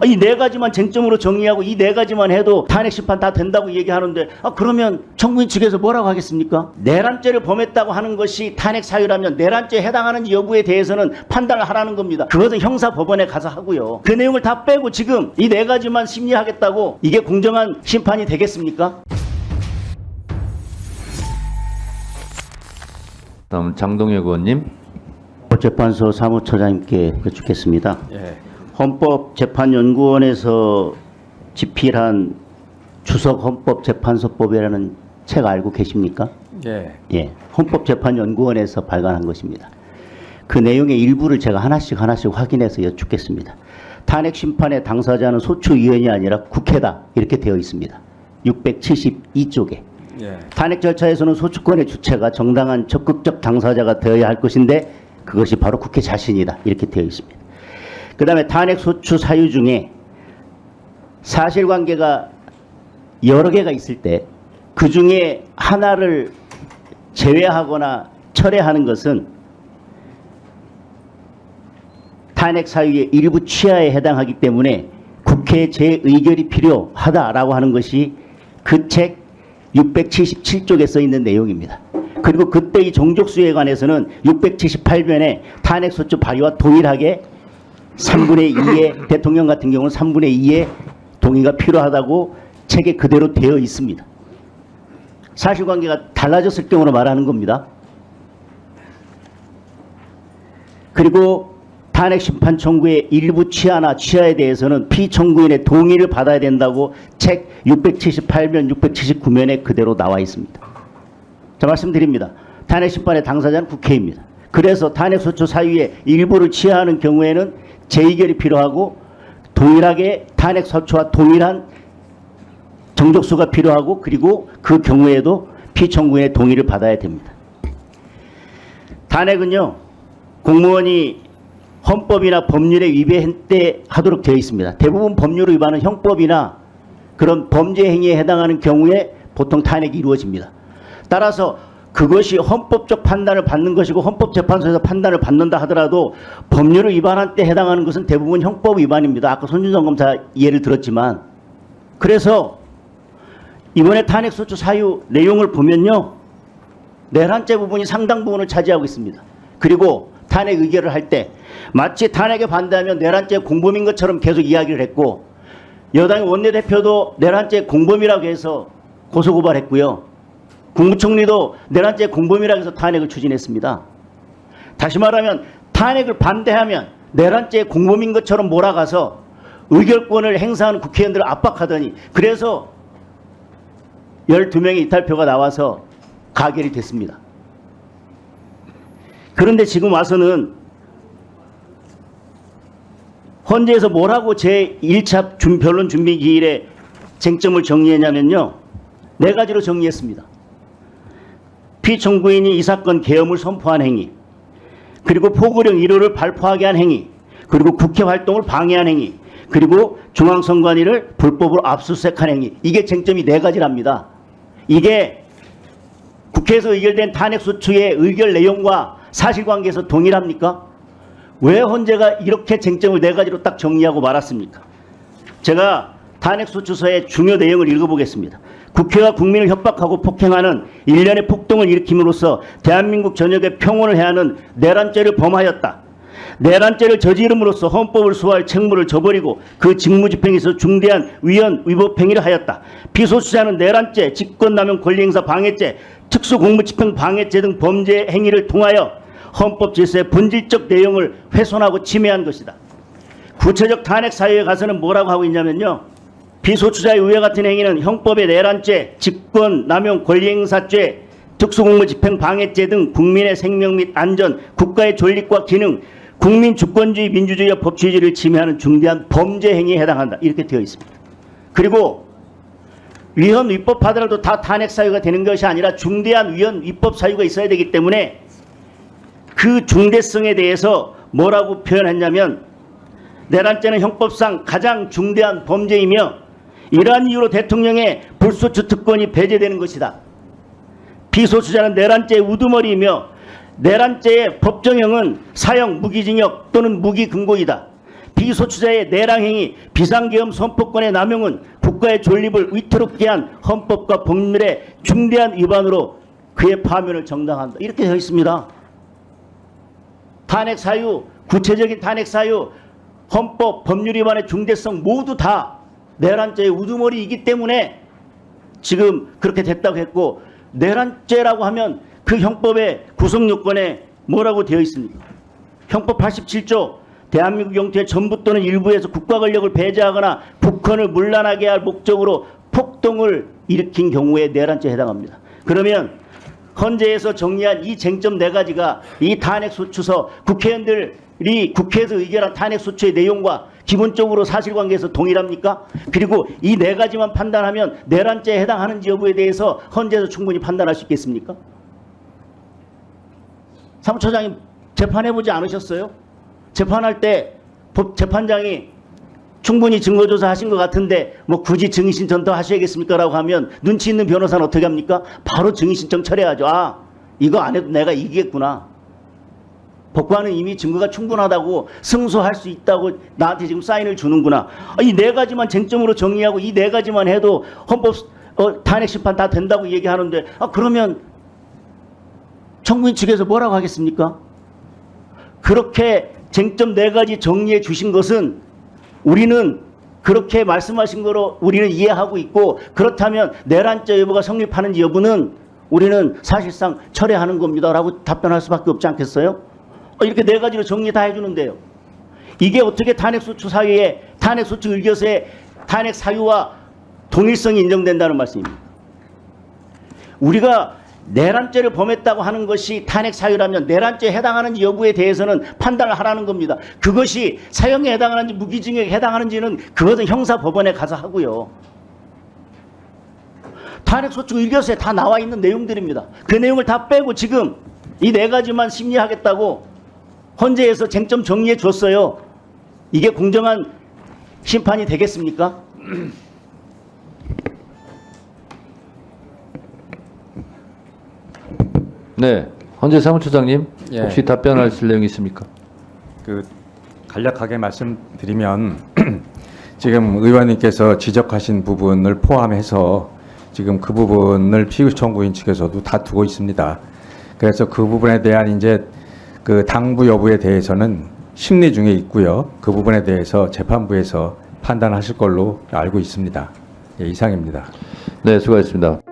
이 네 가지만 쟁점으로 정리하고 이 네 가지만 해도 탄핵 심판 다 된다고 얘기하는데 그러면 정부인 측에서 뭐라고 하겠습니까? 내란죄를 범했다고 하는 것이 탄핵 사유라면 내란죄에 해당하는지 여부에 대해서는 판단을 하라는 겁니다. 그것은 형사법원에 가서 하고요. 그 내용을 다 빼고 지금 이 네 가지만 심리하겠다고 이게 공정한 심판이 되겠습니까? 다음 장동혁 의원님. 헌법재판소 사무처장님께 여쭙겠습니다. 예. 헌법재판연구원에서 집필한 주석 헌법재판소법이라는 책 알고 계십니까? 예. 예, 헌법재판연구원에서 발간한 것입니다. 그 내용의 일부를 제가 하나씩 확인해서 여쭙겠습니다. 탄핵 심판의 당사자는 소추위원이 아니라 국회다 이렇게 되어 있습니다. 672쪽에. 예. 탄핵 절차에서는 소추권의 주체가 정당한 적극적 당사자가 되어야 할 것인데 그것이 바로 국회 자신이다 이렇게 되어 있습니다. 그 다음에 탄핵 소추 사유 중에 사실관계가 여러 개가 있을 때 그 중에 하나를 제외하거나 철회하는 것은 탄핵 사유의 일부 취하에 해당하기 때문에 국회의 재의결이 필요하다라고 하는 것이 그 책 677쪽에 써 있는 내용입니다. 그리고 그때 이 종족수에 관해서는 678변에 탄핵소추 발의와 동일하게 3분의 2의 대통령 같은 경우는 3분의 2의 동의가 필요하다고 책에 그대로 되어 있습니다. 사실관계가 달라졌을 경우로 말하는 겁니다. 그리고 탄핵 심판 청구의 일부 취하나 취하에 대해서는 피청구인의 동의를 받아야 된다고 책 678면 679면에 그대로 나와 있습니다. 자, 말씀드립니다. 탄핵 심판의 당사자는 국회입니다. 그래서 탄핵 소추 사유의 일부를 취하하는 경우에는 재의결이 필요하고 동일하게 탄핵 소추와 동일한 정족수가 필요하고 그리고 그 경우에도 피청구인의 동의를 받아야 됩니다. 탄핵은요, 공무원이 헌법이나 법률에 위배하도록 되어 있습니다. 대부분 법률 위반은 형법이나 그런 범죄 행위에 해당하는 경우에 보통 탄핵이 이루어집니다. 따라서 그것이 헌법적 판단을 받는 것이고 헌법재판소에서 판단을 받는다 하더라도 법률을 위반한 때 해당하는 것은 대부분 형법 위반입니다. 아까 손준성 검사 예를 들었지만, 그래서 이번에 탄핵소추 사유 내용을 보면요, 내란죄 부분이 상당 부분을 차지하고 있습니다. 그리고 탄핵 의결을 할 때 마치 탄핵에 반대하면 내란죄 공범인 것처럼 계속 이야기를 했고, 여당의 원내대표도 내란죄 공범이라고 해서 고소고발했고요. 국무총리도 내란죄 공범이라고 해서 탄핵을 추진했습니다. 다시 말하면 탄핵을 반대하면 내란죄 공범인 것처럼 몰아가서 의결권을 행사하는 국회의원들을 압박하더니, 그래서 12명의 이탈표가 나와서 가결이 됐습니다. 그런데 지금 와서는 헌재에서 뭐라고 제1차 변론 준비 기일에 쟁점을 정리했냐면요, 네 가지로 정리했습니다. 피청구인이 이 사건 계엄을 선포한 행위, 그리고 포고령 1호를 발포하게 한 행위, 그리고 국회 활동을 방해한 행위, 그리고 중앙선관위를 불법으로 압수수색한 행위. 이게 쟁점이 네 가지랍니다. 이게 국회에서 의결된 탄핵소추의 의결 내용과 사실관계에서 동일합니까? 왜 헌재가 이렇게 쟁점을 네 가지로 딱 정리하고 말았습니까? 제가 탄핵소추서의 중요 내용을 읽어보겠습니다. 국회가 국민을 협박하고 폭행하는 일련의 폭동을 일으킴으로써 대한민국 전역에 평온을 해하는 내란죄를 범하였다. 내란죄를 저지름으로써 헌법을 수호할 책무를 저버리고 그 직무집행에서 중대한 위헌 위법 행위를 하였다. 피소수자는 내란죄, 직권남용 권리행사 방해죄, 특수공무집행 방해죄 등 범죄 행위를 통하여 헌법 질서의 본질적 내용을 훼손하고 침해한 것이다. 구체적 탄핵 사유에 가서는 뭐라고 하고 있냐면요, 피소추자의 위와 같은 행위는 형법의 내란죄, 직권남용 권리행사죄, 특수공무집행 방해죄 등 국민의 생명 및 안전, 국가의 존립과 기능, 국민 주권주의, 민주주의와 법치주의를 침해하는 중대한 범죄 행위에 해당한다. 이렇게 되어 있습니다. 그리고 위헌 위법 하더라도 다 탄핵 사유가 되는 것이 아니라 중대한 위헌 위법 사유가 있어야 되기 때문에 그 중대성에 대해서 뭐라고 표현했냐면, 내란죄는 형법상 가장 중대한 범죄이며 이러한 이유로 대통령의 불소추 특권이 배제되는 것이다. 피소추자는 내란죄의 우두머리이며 내란죄의 법정형은 사형, 무기징역 또는 무기금고이다. 비소추자의 내랑행위, 비상계엄 선포권의 남용은 국가의 존립을 위태롭게 한 헌법과 법률의 중대한 위반으로 그의 파면을 정당한다. 이렇게 되어 있습니다. 탄핵 사유, 구체적인 탄핵 사유, 헌법, 법률 위반의 중대성 모두 다 내란죄의 우두머리이기 때문에 지금 그렇게 됐다고 했고, 내란죄라고 하면 그 형법의 구성 요건에 뭐라고 되어 있습니까? 형법 87조 대한민국 영토의 전부 또는 일부에서 국가 권력을 배제하거나 북한을 문란하게 할 목적으로 폭동을 일으킨 경우에 내란죄에 해당합니다. 그러면 헌재에서 정리한 이 쟁점 4가지가 이 탄핵소추서 국회의원들이 국회에서 의결한 탄핵소추의 내용과 기본적으로 사실관계에서 동일합니까? 그리고 이 4가지만 판단하면 내란죄에 해당하는지 여부에 대해서 헌재에서 충분히 판단할 수 있겠습니까? 사무처장님 재판해보지 않으셨어요? 재판할 때 재판장이 충분히 증거조사 하신 것 같은데 뭐 굳이 증인신청 더 하셔야겠습니까? 라고 하면 눈치 있는 변호사는 어떻게 합니까? 바로 증인신청 철회하죠. 아, 이거 안 해도 내가 이기겠구나. 법관은 이미 증거가 충분하다고 승소할 수 있다고 나한테 지금 사인을 주는구나. 이 4가지만 쟁점으로 정리하고 이 4가지만 해도 헌법 탄핵 심판 다 된다고 얘기하는데, 그러면 청구인 측에서 뭐라고 하겠습니까? 그렇게 쟁점 4가지 정리해 주신 것은 우리는 그렇게 말씀하신 거로 우리는 이해하고 있고, 그렇다면 내란죄 여부가 성립하는지 여부는 우리는 사실상 철회하는 겁니다 라고 답변할 수밖에 없지 않겠어요? 이렇게 4가지로 정리 다 해주는데요. 이게 어떻게 탄핵소추 사유에, 탄핵소추 의결서에 탄핵 사유와 동일성이 인정된다는 말씀입니다. 우리가 내란죄를 범했다고 하는 것이 탄핵 사유라면 내란죄에 해당하는지 여부에 대해서는 판단을 하라는 겁니다. 그것이 사형에 해당하는지 무기징역에 해당하는지는 그것은 형사법원에 가서 하고요. 탄핵소추 의결서에 다 나와 있는 내용들입니다. 그 내용을 다 빼고 지금 이 4가지만 심리하겠다고 헌재에서 쟁점 정리해 줬어요. 이게 공정한 심판이 되겠습니까? 네, 헌재 사무처장님 예. 혹시 답변하실 내용 있습니까? 간략하게 말씀드리면 지금 의원님께서 지적하신 부분을 포함해서 지금 그 부분을 피의 청구인 측에서도 다투고 있습니다. 그래서 그 부분에 대한 이제 그 당부 여부에 대해서는 심리 중에 있고요. 그 부분에 대해서 재판부에서 판단하실 걸로 알고 있습니다. 예, 이상입니다. 네, 수고하셨습니다.